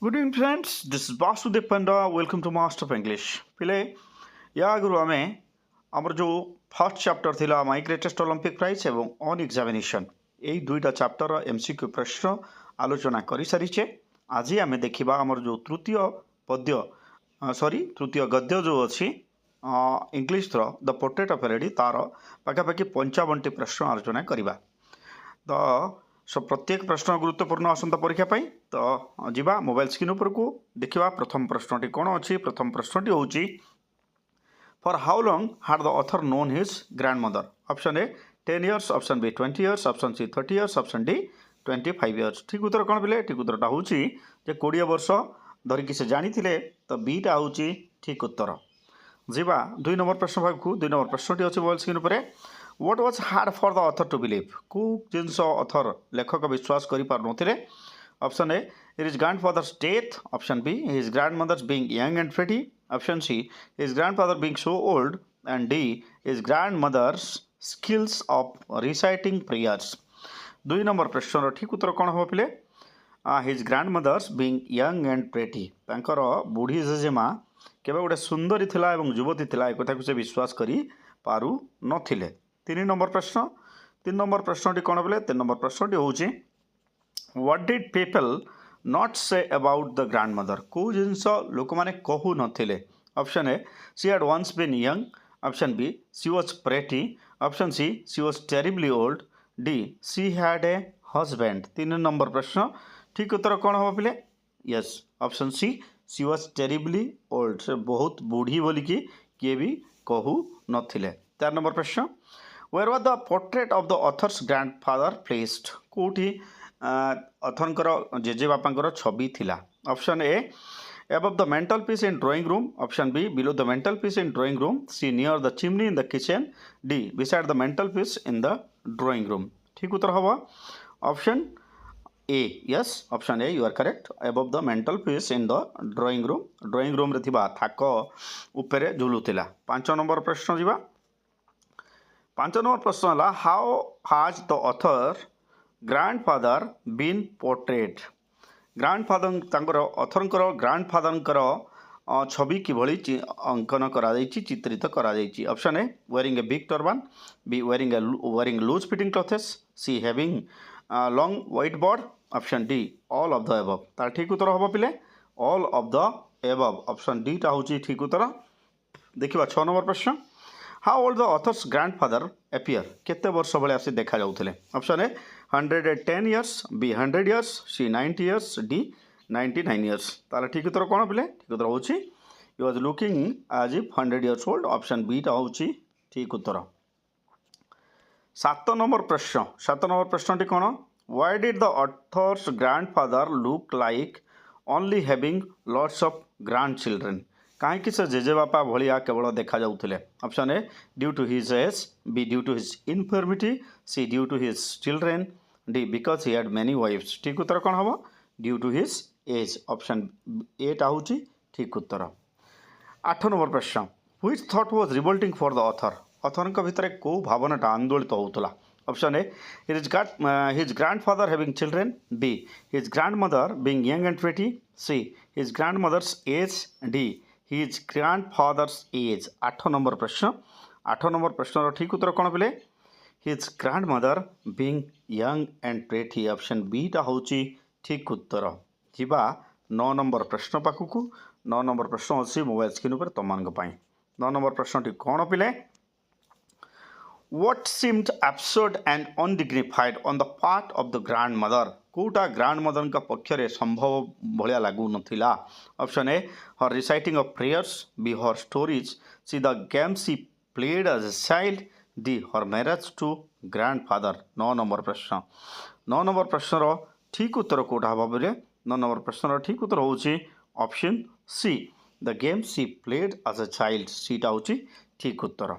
Good evening friends, this is Vasudev Panda. Welcome to Master of English. पिले या आगु आमे आमर जो फर्स्ट चैप्टर थिला माय ग्रेटेस्ट ओलंपिक प्राइज एवं ऑन एग्जामिनेशन एई दुईटा चैप्टर एमसीक्यू प्रश्न आलोचना करि सारिछे। आज आमे देखिबा आमर जो तृतीय पद्य तृतीय गद्य जो अछि English through the portrait of a lady तार पाखापाखि 55 प्रश्न आलोचना करिबा। तो प्रत्येक प्रश्न गुरुत्वपूर्ण आसंता परीक्षा पाई। तो जीवा मोबाइल स्क्रीन उपर को देखिबा। प्रथम प्रश्नटी कोन अछि? प्रथम प्रश्नटी होउची for how long had the author known his grandmother? Option A 10 years, option B 20 years, option C 30 years, option D 25 years. ठीक उत्तर कोन बिले? ठीक उत्तरटा होउची जे 20 वर्ष धरिकी से जानी थिले। तो बीटा होउची ठीक उत्तर। जीवा 2 नंबर प्रश्न भाग को। 2 नंबर प्रश्नटी अछि मोबाइल स्क्रीन उपर। What was hard for the author to believe? को जिनस ऑथर लेखक विश्वास करि पार नथिले? Option A his grandfather's death, option B his grandmother's being young and pretty, option C his grandfather being so old, and D his grandmother's skills of reciting prayers. 2 number प्रश्न ठीक उत्तर कोन हो पिले? his grandmother's being young and pretty, तांकर बुढ़ी जेजेमा केबे गोटे सुंदरी थिला एवं युवती थिला ए कथा को से विश्वास करि पारु नथिले। 3 नंबर प्रश्न। 3 नंबर प्रश्नटी कौन बोले? 3 नंबर प्रश्नटी होउची what did people not say about the grandmother? को जिनस लोक माने कहू नथिले? Option A she had once been young, option B she was pretty, option C she was terribly old, D she had a husband. 3 number प्रश्न ठीक उत्तर कौन हो पिले? Yes, option C she was terribly old, से बहुत बूढ़ी बोली की किए भी कहू नथिले। 4 नंबर प्रश्न Where was the portrait of the author's grandfather placed? कोठी अथरकर जेजे बापांकर छवि थिला? Option A above the mantelpiece in drawing room, option B below the mantelpiece in drawing room, C near the chimney in the kitchen, D beside the mantelpiece in the drawing room। ठीक उत्तर हवा option A. Yes, option A you are correct. above the mantelpiece in the drawing room, drawing room रे थिबा थाक उपरे झुलुथिला। 5 number प्रश्न जीवा। 5 number प्रश्न है how has the author grandfather been portrayed? Grandfather ऑथरकर ग्रैंडफादर छवि किभली अंकन करा चित्रित करा। Option A wearing a big turban, B wearing loose fitting clothes, C having long white beard, option D all of the above. तार ठीक उत्तर हम पिले all of the above. Option D टा होची ठीक उत्तर। देखिबा 6 नंबर प्रश्न how old the author's grandfather appear? केते वर्ष भले आसी देखा जाउथिले? Option A 110 years, B 100 years, C 90 years, D 99 years. ताले ठीक उत्तर कोन पिले? ठीक उत्तर होची he was looking as if 100 years old, option B टा होची ठीक उत्तर। 7 नंबर प्रश्न। 7 नंबर प्रश्नटी कोन? Why did the author's grandfather look like only having lots of grand children? कहीं से जेजे बापा भाया केवल देखा जाउथिले? Option A due to his as, B due to his infirmity, C due to his children, D because he had many wives. ठीक उत्तर कौन हम? Due to his age, option A टा होची ठीक उत्तर। 8 नंबर प्रश्न which thought was revolting for the author? Author भितर को भावनाटा आंदोलित होउतला? Option A his grandfather having children, B his grandmother being young and pretty, C his grandmother's age, D his grandfather's age. 8 number प्रश्न। 8 number प्रश्न ठीक उत्तर कौन पिले? His grandmother being young and pretty, option B टा होची ठीक उत्तर। जीवा 9 नंबर प्रश्न पाखकू। 9 नंबर प्रश्न अच्छी मोबाइल स्क्रीन पर तमान पाई। 9 नंबर प्रश्न कौन पिले? What seemed absurd and undignified on the part of the grandmother? कोटा ग्रैंडमदर का पक्षरे संभव भलिया लागू नथिला? Option A her reciting of prayers, B her stories, C the game she played as a child, D her marriage to grandfather. 9 number प्रश्न। 9 number प्रश्न ठीक उत्तर कोटा हबा बोले? 9 नंबर प्रश्न ठीक उत्तर होची option C the game she played as a child, C टा होची ठीक उत्तर।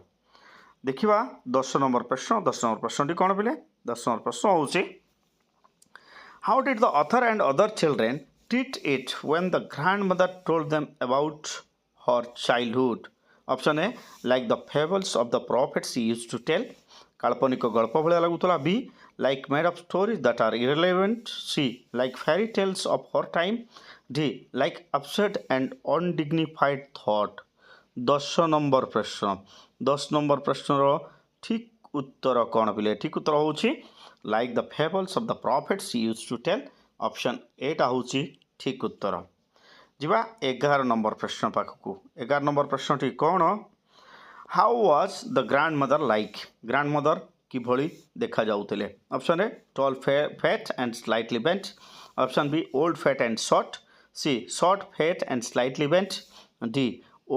देखिबा 10 नंबर प्रश्न। 10 नंबर प्रश्न कौन पिले? 10 नंबर प्रश्न होची how did the author and other children treat it when the grandmother told them about her childhood? Option A like the fables of the prophets he used to tell, काल्पनिक गल्प भाया लगुला, B like made up stories that are irrelevant, C, like fairy tales of her time, D, like absurd and undignified thought। 10 নম্বর প্রশ্ন ঠিক উত্তর କ'ଣ ପିଲେ ଠିକ ଉତ୍ତର ହେଉଛି like the fables of the prophets used to tell। Option ଏଟା ହେଉଛି ଠିକ ଉତ୍ତର। ଯିବା 11 নম্বର ପ୍ରଶ୍ନ ପାଖକୁ। 11 নম্বର ପ୍ରଶ୍ନଟି କ'ଣ? How was the grandmother like? Grandmother କିଭଳି ଦେଖାଯାଉଥିଲେ? Option A tall, fat and slightly bent। Option B old, fat and short। C, short, fat and slightly bent। D,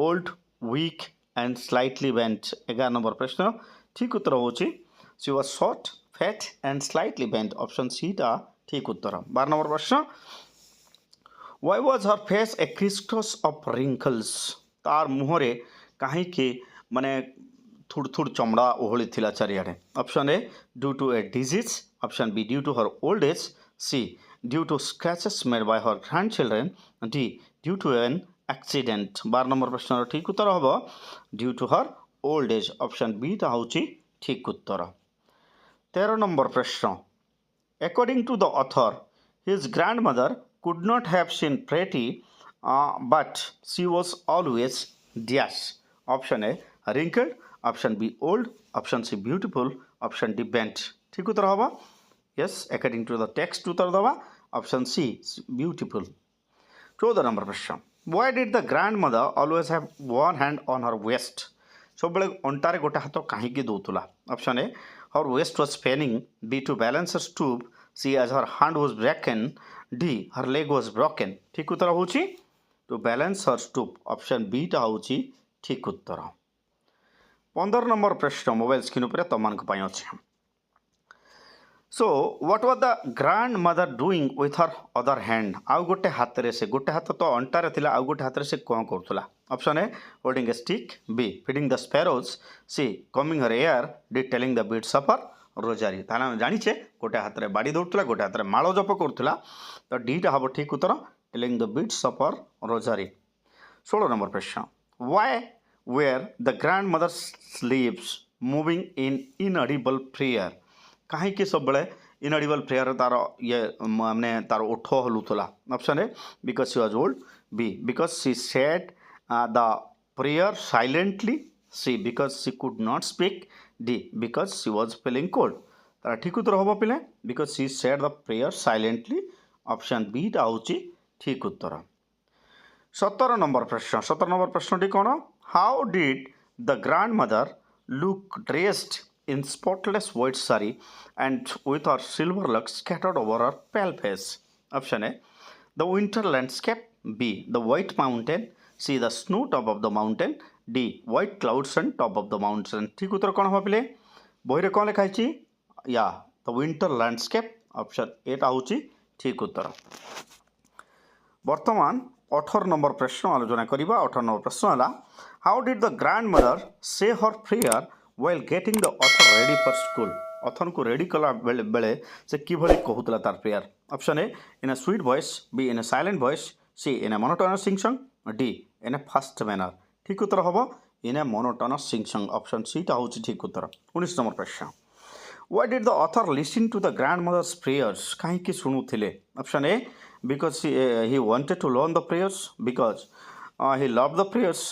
old, weak and slightly bent। 11 নম্বର ପ୍ରଶ୍ନ ଠିକ ଉତ୍ତର ହେଉଛି she was short, fat and slightly bent। Option C ଟା ଠିକ ଉତ୍ତର। 12 নম্বର ପ୍ରଶ୍ନ why was her face a crisscross of wrinkles? ତାର ମୁହଁରେ କାହିଁକି ମାନେ थोड़ थोड़ चमड़ा ओहली थिला चारियाडे। Option A due to a disease. Option B due to her old age. C due to scratches made by her grand children. D due to an accident. 12 number प्रश्न ठीक उत्तर हम due to her old age. Option B टा होची ठीक उत्तर। 13 number प्रश्न according to the author his grandmother could not have seen pretty but she was always dash. Option A wrinkled। Option B old. Option C beautiful. Option D bent. ठीक उत्तर हम yes according to the text उत्तर दवा option C beautiful. 14 number प्रश्न why did the grandmother always have one hand on her waist? सब बेले अंटारे गोटे हाथ कहीं दौला। Option A her waist was paining. B to balance her stoop. C as her hand was broken. D her leg was broken. ठीक उत्तर होची to balance her stoop. Option B टा होची ठीक उत्तर। 15 নম্বর प्रश्न मोबाइल स्क्रीन पर तुमको अच्छे। So what was the grand mother doing with her other hand? आउ गोटे हाथ रे से गोटे हाथ तो अंटारे थिला आउ गोटे हाथ रे से कौन करथुला? Option A holding a stick. B feeding the sparrows. C combing her hair. D telling the beads of her rosary. ताना जानिछे गोटे हाथ रे बाड़ी दौड़ुला गोटे हाथ रे माଳ जप करथुला तो डी टा हबो ठीक उत्तर telling the beads of her rosary. 16 number प्रश्न why where the grandmother's lips moving in inaudible prayer? कहीं कि सब बड़े inaudible prayer तार ये हमने तार उठो हलुतला। Option A because she was old। B because she said the prayer silently। C because she could not speak। D because she was feeling cold। तार ठीक उत्तर होबो पिले because she said the prayer silently। Option B टा होची ठीक उत्तर। 17 নম্বর प्रश्न 17 নম্বর प्रश्नटी कोन? How did the grandmother look dressed in spotless white saree and with her silver locks scattered over her pale face? Option A the winter landscape। B the white mountain। C the snow top of the mountain। D white clouds on top of the mountain। ठीक उत्तर कौन हो पिले बही रे कौन लिखाई या the winter landscape। Option A टा होची ठीक उत्तर। वर्तमान 18 নম্বর प्रश्न आलोचना करिबा। 18 নম্বর प्रश्न हला how did the grandmother say her prayer while getting the author ready for school? Author को रेडी कला बेले से किभली कहूतला तार prayer? Option A in a sweet voice. B in a silent voice. C in a monotonous sing song. D in a fast manner. ठीक उत्तर हम in a monotonous sing song. Option C टा होची ठीक उत्तर। 19 নম্বর प्रश्न why did the author listen to the grandmother's prayers? कहीं कि सुनुथिले? Option A because he wanted to learn the prayers। because he loved the prayers।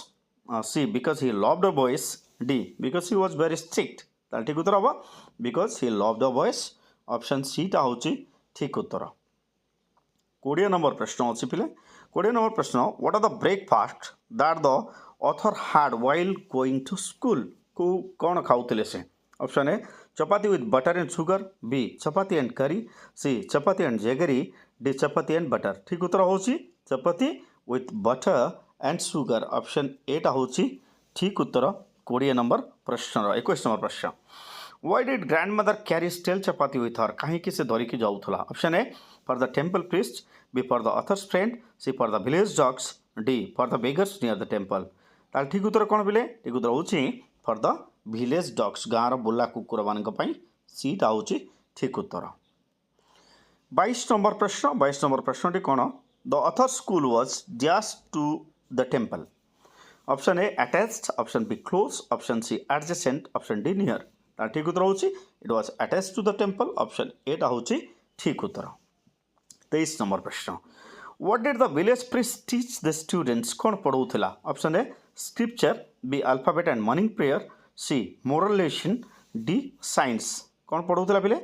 C because he loved the voice। D because he was very strict। ताल ठीक उत्तर हम because he loved the voice। Option C टा होची ठीक उत्तर। 20 number प्रश्न अच्छी पिले। 20 নম্বর प्रश्न what are the breakfast that the author had while going to school? को कौन खाउतले से? Option A chapati with butter and sugar. B chapati and curry. C chapati and jaggery. D chapati and butter. ठीक उत्तर होची chapati with butter and sugar. Option A टा होची ठीक उत्तर। 20 নম্বর प्रश्न 21 নম্বর प्रश्न why did grandmother carry stale chapati with her? कहीं कि से धरिकी जाउथला? Option A for the temple priest. B for the author's friend. C for the village dogs. D for the beggars near the temple. ताल ठीक उत्तर कौन बिले? ठीक उत्तर होची फॉर द विलेज डॉग्स गाँव बुला कुकुर मानक पई। सी टा होची ठीक उत्तर। 22 নম্বর प्रश्न 22 নম্বর प्रश्नटी कौन? The author school was dash to the temple. Option A attached. Option B close. Option C adjacent. Option D near. तार ठीक उत्तर होची it was attached to the temple option A टा होची ठीक उत्तर 23 नंबर प्रश्न what did the village priest teach the students कौन पढ़ाउथिला option A scripture B alphabet and morning prayer C moral lesson D science कौन पढ़ाउथिला पिले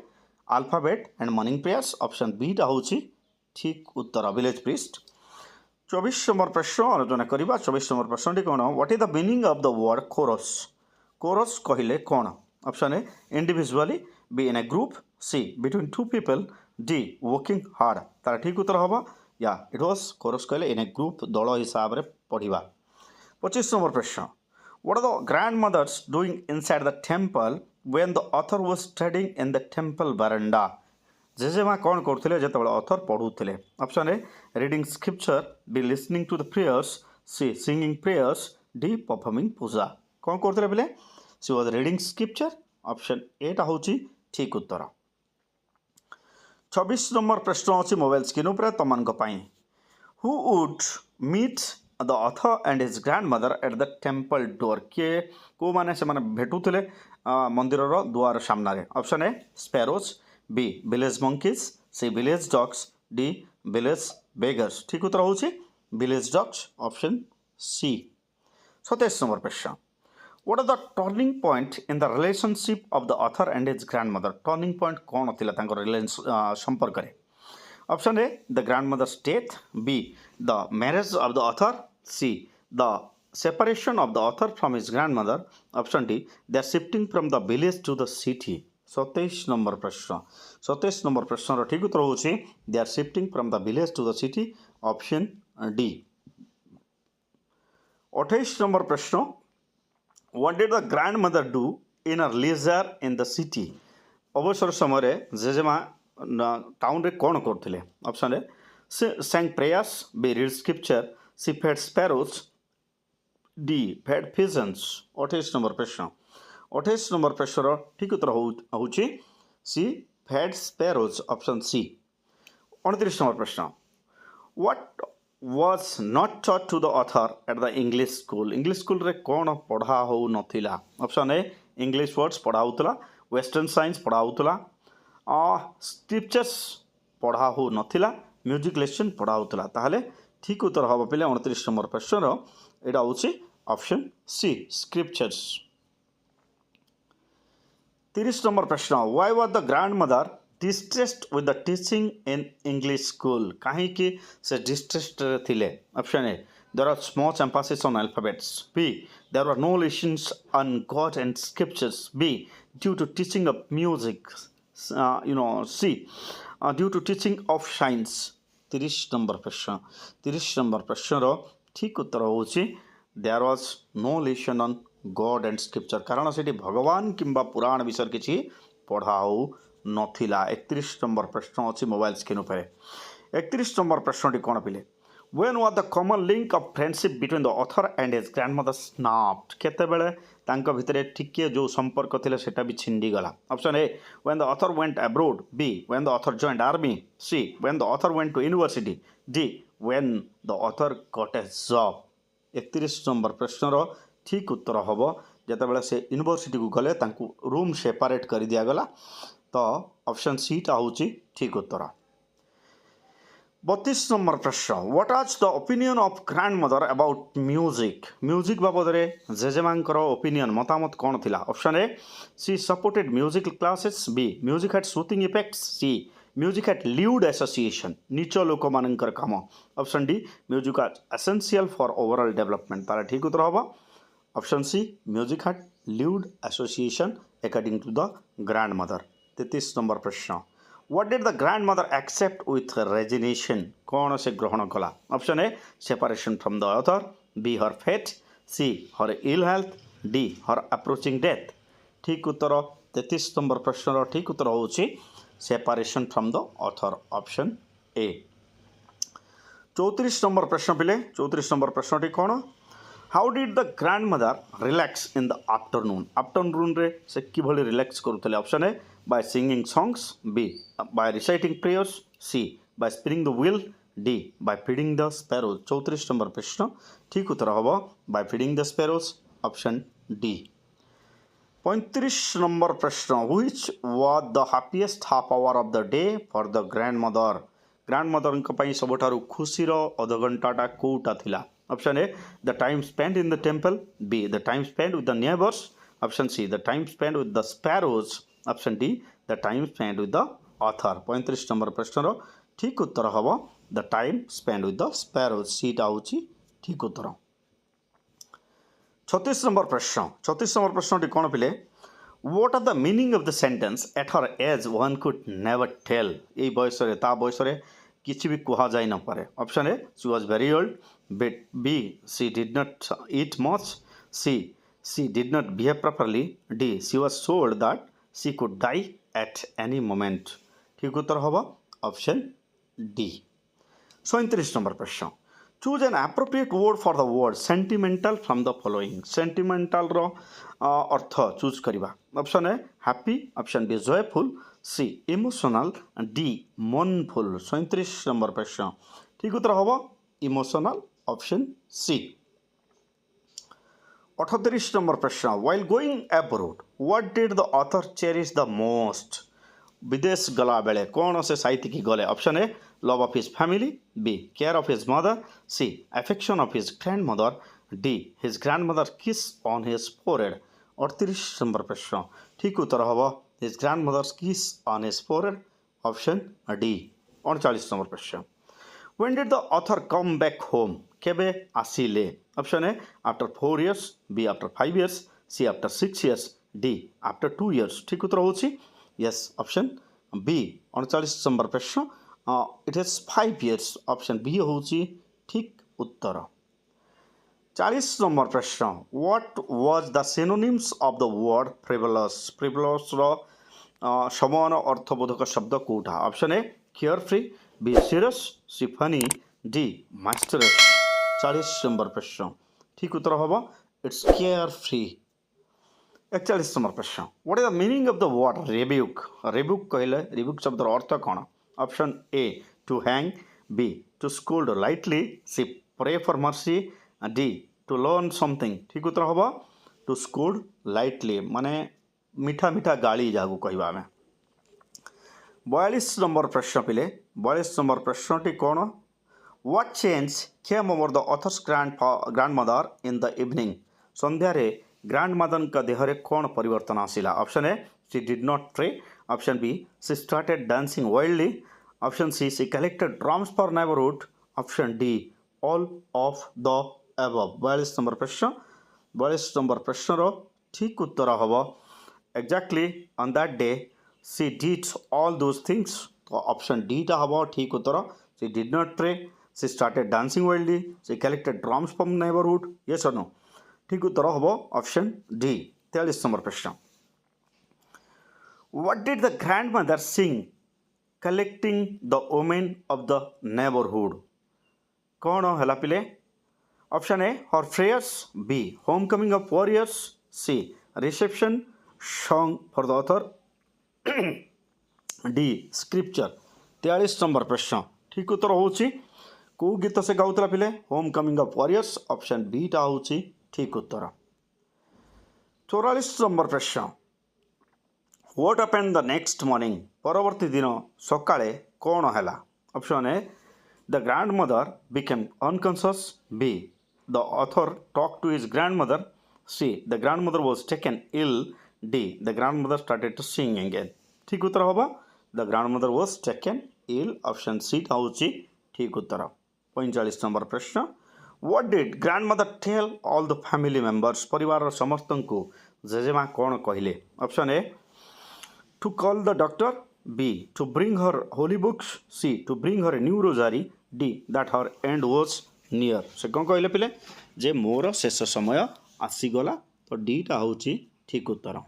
alphabet and morning prayers option B टा होची ठीक उत्तर विलेज प्रीस्ट 24 नंबर प्रश्न आलोचना करवा 24 नंबर प्रश्न टी कौन what is the meaning of the word chorus chorus कहले कौन option A individually B in a group C between two people D working hard तार ठीक उत्तर हम या इट वाज कोरस कहले इन ए ग्रुप दल हिसाब से पढ़ा 25 नंबर प्रश्न what are the grand mothers doing inside the temple when the author was studying in the temple बरंडा जेजेमा कौन करते जो ऑथर पढ़ुले option A reading scripture B listening to the prayers C singing prayers D performing puja कौन करते पिले C was reading scripture option A टा होची ठीक उत्तर 26 नंबर प्रश्न अच्छी मोबाइल स्क्रीन उपर तुम who would meet the author and his grand mother at the temple door किए को माने से भेटुले मंदिर द्वार सामने option A sparrows B village monkeys C village dogs D village beggars ठीक उत्तर होची village dogs option C 27 number प्रश्न what are the turning point in the relationship of the author and his grand mother turning point कौन थिला संपर्क रे option A the grand mother's death B the marriage of the author C the separation of the author from his grandmother option D they are shifting from the village to the city 27 number प्रश्न 27 number प्रश्न ठीक उत्तर होची they are shifting from the village to the city option D 28 number प्रश्न what did the grand mother do in a leisure in the city अवसर समय जेजेमा town रे कौन करथिले option A sang prayers B read scripture C fed sparrows D fed pigeons 28 number प्रश्न 28 number प्रश्न ठीक उत्तर होची C fed sparrows option C 29 number प्रश्न what was not taught to the author at the English school रे कौन पढ़ा हो नथिला ऑप्शन ए इंग्लिश वर्ड्स पढ़ाउतला वेस्टर्न साइंस पढ़ाउतला स्क्रिप्चर्स पढ़ा हो नथिला म्यूजिक लेसन पढ़ाउतला ताहले ठीक उत्तर हम पे 29 नंबर प्रश्न एटा होची ऑप्शन सी स्क्रिप्चर्स 30 नंबर प्रश्न why was the grand mother distressed with the teaching in English school कहीं कि से डिस्ट्रेस्ड थिले option A there are small emphasis on alphabets B there are no lessons on God and scriptures B due to teaching of music C due to teaching of science 30 number प्रश्न ठीक उत्तर होची there was no lesson on God and scripture कारण से भगवान किंबा पुराण विषय किसी पढ़ा हो नथिला 31 नंबर प्रश्न अच्छी मोबाइल स्क्रीन उपर 31 नंबर प्रश्न कौन पिले when was the common link of friendship between the author and his grandmother snapped केतेबेले तांको भितरे टिके जो संपर्क थिले सेटा भी छिंडी गला option A when the author went abroad B when the author joined army C when the author went to university D when the author got a job 31 number प्रश्नर ठीक उत्तर हम जिते से यूनिवर्सिटी को गले रूम सेपरेट कर दिया गला तो ऑप्शन सी टा होची ठीक उत्तर 32 नंबर प्रश्न what was the opinion of grand mother about music बाबद रे जेजेमांकर ओपिनियन मतामत कौन थिला option A she supported music classes B music had soothing effects C music had lewd association नीच लोक मानकर काम option D music had essential for overall development तार ठीक उत्तर हम option C music had lewd association according to the grand mother 33 number प्रश्न what did the grand mother accept with resignation कौन से ग्रहण कला option A separation from the author B her fate C her ill health D her approaching death ठीक उत्तर 33 number प्रश्न ठीक उत्तर होची separation from the author option A 34 number प्रश्न पिले 34 नंबर प्रश्न कौन how did the grand mother relax in the afternoon रे से किभली रिलैक्स करुले option A by singing songs B by reciting prayers C by spinning the wheel D by feeding the sparrows 34 number प्रश्न ठीक उत्तर हम by feeding the sparrows option D 35 number प्रश्न which was the happiest half hour of the day for the grandmother पई सबठारु खुशीर अध घंटाटा कोटा थिला option A the time spend in the temple B the time spend with the neighbours option C the time spend with the sparrows option D the time spend with the author 35 number प्रश्नर ठीक उत्तर हम the time spend with the sparrows सीटा हूँ ठीक उत्तर 36 number प्रश्न कौन पिले what are the meaning of the sentence at her age one could never tell ये बयस किसी भी कह जाई न पारे option A she was very old B she did not eat much C did not behave properly D she was so old that she could die at any moment ठीक उत्तर हम ऑप्शन डी 37 नंबर प्रश्न choose an appropriate word for the word sentimental from the following sentimental रो अर्थ choose करवा option A happy option B joyful C emotional D mournful 37 number प्रश्न ठीक उत्तर हम इमोशनल ऑप्शन सी 38 नंबर प्रश्न while going abroad what did the author cherish the most विदेश गला बेले कौन से साहित्यिकी गले option A love of his family B care of his mother C affection of his grand mother D his grand mother kiss on his forehead 38 number प्रश्न ठीक उत्तर हम his grand mother kiss on his forehead option D 39 number प्रश्न when did the author come back home केबे आसिले option A after 4 years B after 5 years C after 6 years D after 2 years ठीक उत्तर होची यस ऑप्शन बी 39 नंबर प्रश्न it is 5 years option B होची ठीक उत्तर 40 नंबर प्रश्न what was the synonyms of the word frivolous रो समान अर्थबोधक शब्द कोठा option A care free B serious C funny D masters 40 number प्रश्न ठीक उत्तर हम इट्स केयर फ्री 41 नंबर प्रश्न what is the meaning of the word rebuke कहले रेब्यूक शब्द अर्थ कौन option A to hang B to scold lightly C pray for mercy D to learn something ठीक उत्तर हम टू स्कोल्ड लाइटली माने मीठा मीठा गाली जागू कहवा आम 42 नंबर प्रश्न पिले 42 नंबर प्रश्नटी कौन what change came over the author's grand mother in the evening संध्यारे ग्रैंड मदर का देहरे कौन परिवर्तन आसिला option A she did not pray option B she started dancing wildly option C collected drums for neighbourhood option D all of the above 42 number प्रश्न रो ठीक उत्तर हम exactly on that day she did all those things तो option D टा हम ठीक उत्तर सी did not pray she started dancing wildly she collected drums from neighbourhood yes or no ठीक उत्तर हम ऑप्शन डी 43 नंबर प्रश्न what did the grand mother sing collecting the women of the neighbourhood कौन है पिले option A her prayers B home coming of warriors C reception song for the author D scripture 43 number प्रश्न ठीक उत्तर होची कौ गीत से गाउतला पिले home coming of warriors option B टा होची ठीक उत्तर 44 नंबर प्रश्न what happened the next morning परवर्ती दिन सकाळे कौन है option A the grand mother became unconscious B the author talk to his grand mother C the grand mother was taken ill D the grand mother started to sing again ठीक उत्तर हम the grand mother was taken ill option C हूँ ठीक उत्तर 45 number प्रश्न what did grand mother tell all the family members परिवार समस्त को जेजेमा कौन कहले option A to call the doctor B to bring her holy books C to bring her new rosary D that her end was near से कौन कहले पिले जे मोर शेष समय आसीगला तो डीटा हूँ ठीक उत्तर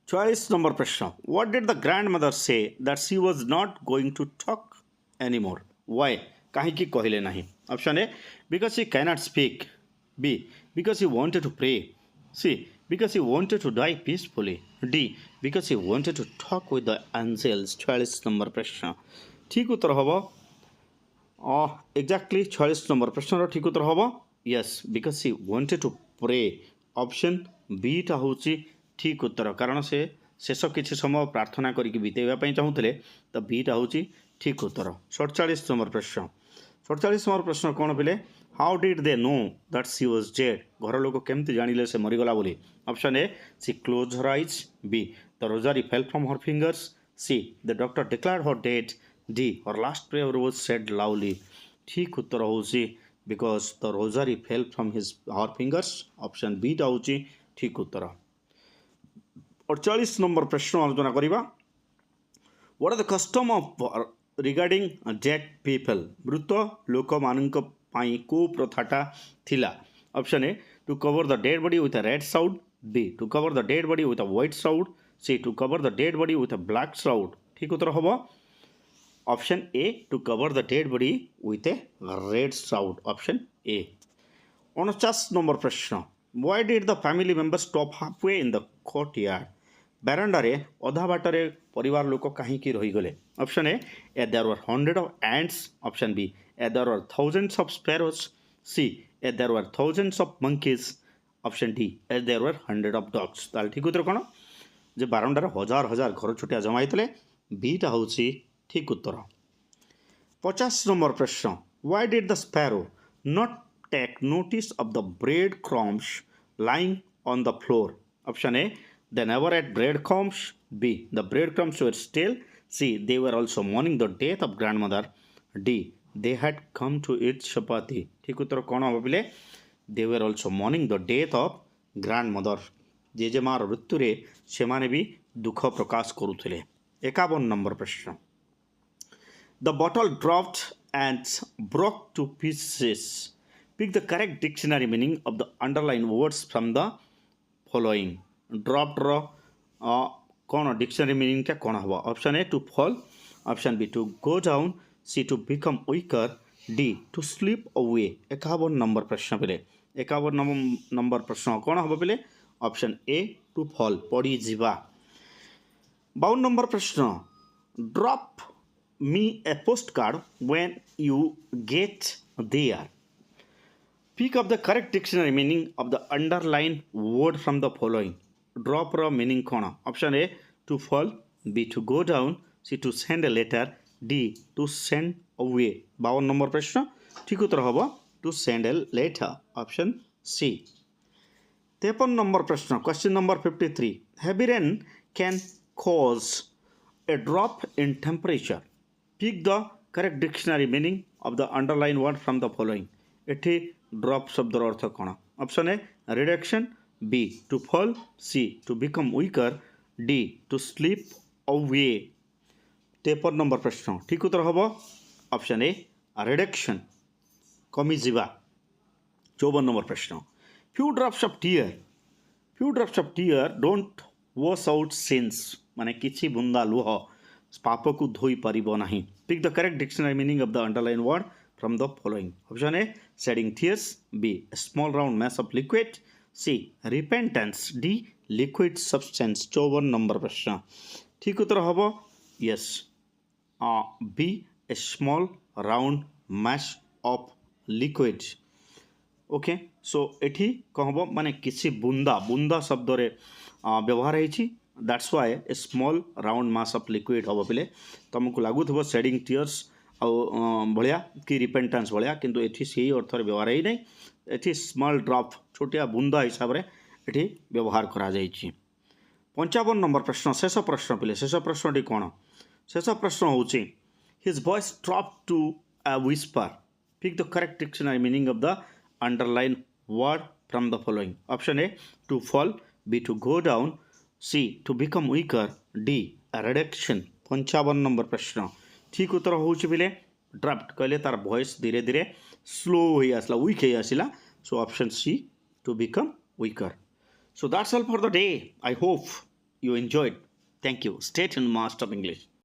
44 नंबर प्रश्न what did the grand mother say that she was not going to talk any more why कहीं कहले नहीं option A because she cannot speak B because she wanted to pray C because she wanted to die peacefully D because she wanted to talk with the angels 44 number प्रश्न ठीक उत्तर हम exactly 46 number प्रश्न ठीक उत्तर हम yes because she wanted to pray option B हूँ ठीक उत्तर कारण से शेष किसी समय प्रार्थना करके बितेवाई चाहूले तो बीटा हूँ ठीक उत्तर 47 नंबर प्रश्न 47 नंबर प्रश्न कौन पे how did they know that she was dead घर लोक केमती जानिले से मरीगला बोली option A she close her eyes B the rosary fell from her fingers C the doctor declared her dead D her last prayer was said loudly ठीक उत्तर हूँ because the rosary fell from his her fingers option B टा हूँ ठीक उत्तर 48 number प्रश्न आलोचना करवा what are the custom of regarding dead people मृत लोक मानक को प्रथाटा थिला option A to cover the dead body with a red shroud B to cover the dead body with a white shroud C to cover the dead body with a black shroud ठीक उत्तर हम option A to cover the dead body with a red shroud option A 49 number प्रश्न why did the family member stop halfway in the courtyard बारंडारे अधा बाटरे परिवार लोक कहीं रहीगले option A there were 100 of ants option B there were thousands of sparrows C there were thousands of monkeys option D there were 100 of dogs ताल ठीक उत्तर कौन जे बारंडारे हजार हजार घर छोटिया जमा होते बीटा हूँ ठीक उत्तर 50 नंबर प्रश्न why did the sparrow not take notice of the breadcrumbs lying on the floor option A they never ate breadcrumbs. B. The breadcrumbs were stale. C. They were also mourning the death of grandmother. D. They had come to eat chapati. ठीक उत्तर कौन हम बोले they were also mourning the death of grandmother. जेजेमार मृत्युरे से माने भी दुख प्रकाश करुले 51 number प्रश्न The bottle dropped and broke to pieces. Pick the correct dictionary meaning of the underlined words from the following. Dropped कौन डिक्शनरी मीनिंग क्या कौन hmm option A to fall option B to go down C to become weaker D to sleep away 51 number प्रश्न पे 51 number प्रश्न कौन हम पे option A to fall पड़ी जीवा 52 नंबर प्रश्न drop me a post card when you get there pick up the correct dictionary meaning of the underline word from the following drop रो मीनिंग कौन option A to fall B to go down C to send a letter D to send away 52 number प्रश्न ठीक उत्तर हम to send a letter option C 53 number प्रश्न question number 53 heavy rain can cause A drop in temperature pick the correct dictionary meaning of the underline word from the following एठी drop शब्दर अर्थ कौन option A reduction B. To fall. C. To become weaker. D. To sleep away. 53 number प्रश्न ठीक उत्तर हम option A reduction कमी जीवा 54 नंबर प्रश्न few drops of tear don't wash out sins माने किछि बुंदा लुह पाप को धोई पारिबो नाही pick the correct dictionary meaning of the underline word from the following option A shedding tears B small round mass of liquid C repentance D liquid substance 54 number प्रश्न ठीक उत्तर हम yes B a small round mass of liquid okay so एठी कहब माने किसी बुंदा बुंदा शब्द रे व्यवहार है that's why a small round mass of liquid hmm पे तुमको लगुव शेडिंग टीयर्स भाया कि रिपेंटेंस भाया किंतु एठी से अर्थ व्यवहार ही नहीं एठी स्मॉल ड्रॉप छोटिया बुंदा हिसाब से एठी व्यवहार करा जाइछि 55 नंबर प्रश्न शेष प्रश्न पे शेष प्रश्न टी कौन शेष प्रश्न हूँ his voice drop to a whisper pick the correct dictionary meaning of the underline word from the following option A to fall B to go down C to become weaker D reduction 55 number प्रश्न ठीक उत्तर हूँ पे draft कहले तार voice धीरे धीरे slow हो आसला वीक हो आसला so option C to become weaker so that's all for the day I hope you enjoyed. Thank you. Stay tuned, Master of English.